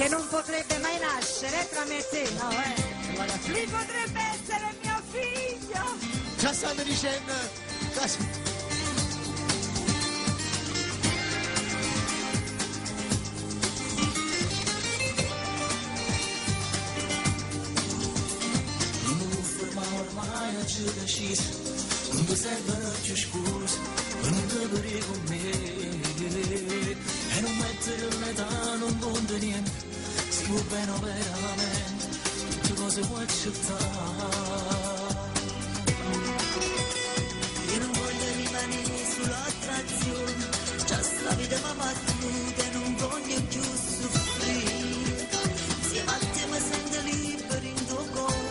che non potrebbe mai nascere tra me e te, no, Lui potrebbe essere mio figlio. Già stanno dicendo. Ormai ho già deciso, non ti servono più scuse, non ti vorrei con me, e non mettere l'età, non conta niente, si può bene veramente, tutte cose puoi accettare. Io non voglio rimanere sull'attrazione, già sta vita mi ha battuta e non voglio più soffrire, se a te mi sento libero in tuo cuore,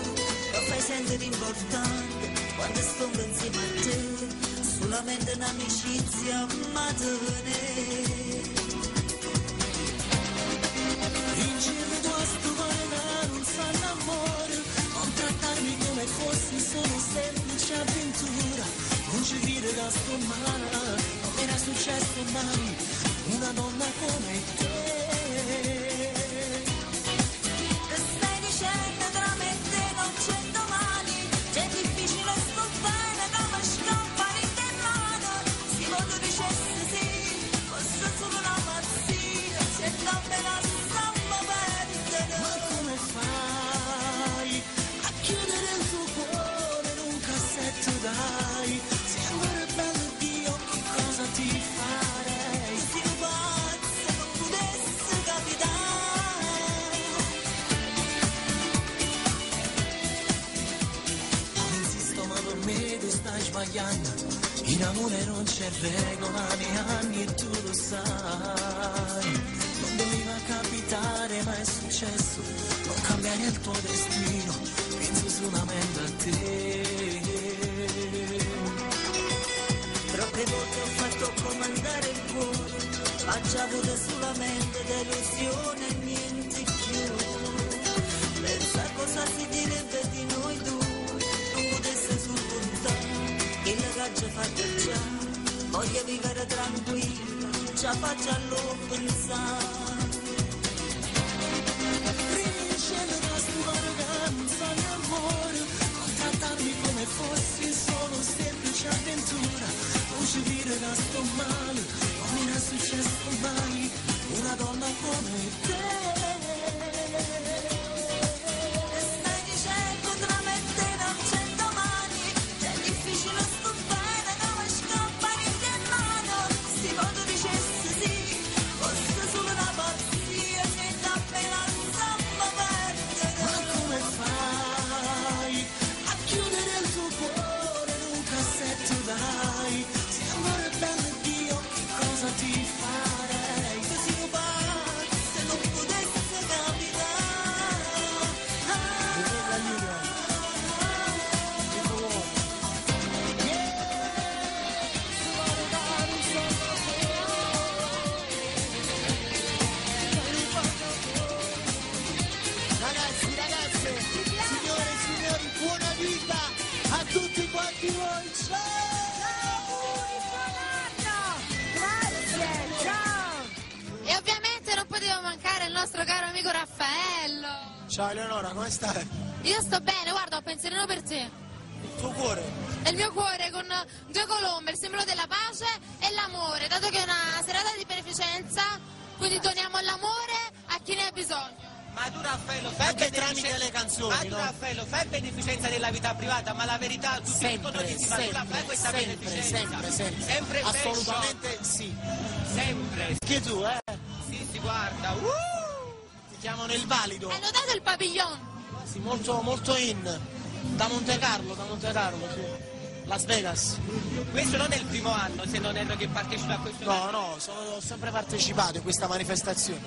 lo fai sentire importante quando sto insieme a te, solamente un'amicizia mi tiene. In giro tu a stupare non sanno amore, non trattarmi come fossi solo semplice avventura, non ci dire che sto male, non mi era successo mai una donna come te. Dai, se amore bello Dio, che cosa ti farei? Se un pazzo non potesse capitare. Non insisto ma per me tu stai sbagliando, in amore non c'è regola né anni e tu lo sai. Non doveva capitare ma è successo, non cambiare il tuo destino, penso solamente a te. Troppe volte ho fatto comandare il cuore, ha già avuto solamente delusione e niente più. Pensa cosa si direbbe di noi due, non potesse supportare il che già fatto già. Voglio vivere tranquilla, già faccia lo pensare. Rivincendo da stupare che non so amore, non trattarmi come fossi solo semplice avventura. Non ci dire che sto male, non mi è successo mai una donna come te. E stai dicendo tra me e te non c'è domani, è difficile sto bene come scappare in che mano. Se quando dicessi sì, fosse solo una pazzia, senza appena insomma perdere. Ma come fai a chiudere il tuo cuore in un cassetto, dai? Ti farei così un pazzo se non potesse capitare. Ragazze, signore e signori, buona vita a tutti quanti voi. E ovviamente non poteva mancare il nostro caro amico Raffaello. Ciao Eleonora, come stai? Io sto bene, guarda, ho un pensierino per te. Il tuo cuore? È il mio cuore con due colombe, il simbolo della pace e l'amore, dato che è una serata di beneficenza, quindi doniamo l'amore a chi ne ha bisogno. Ma tu Raffaello fai anche tramite le canzoni, ma tu no? Raffaello fai beneficenza della vita privata, ma la verità tutti sempre, dicono ma tu la fai questa beneficenza? Sempre assolutamente sì. Sempre. Che tu, Sì, guarda. Ti chiamano il valido. Hanno dato il pavillon. Sì, molto in. Da Monte Carlo, sì. Las Vegas. Questo non è il primo anno, se non erro, che partecipa a questo. No, ho sempre partecipato in questa manifestazione.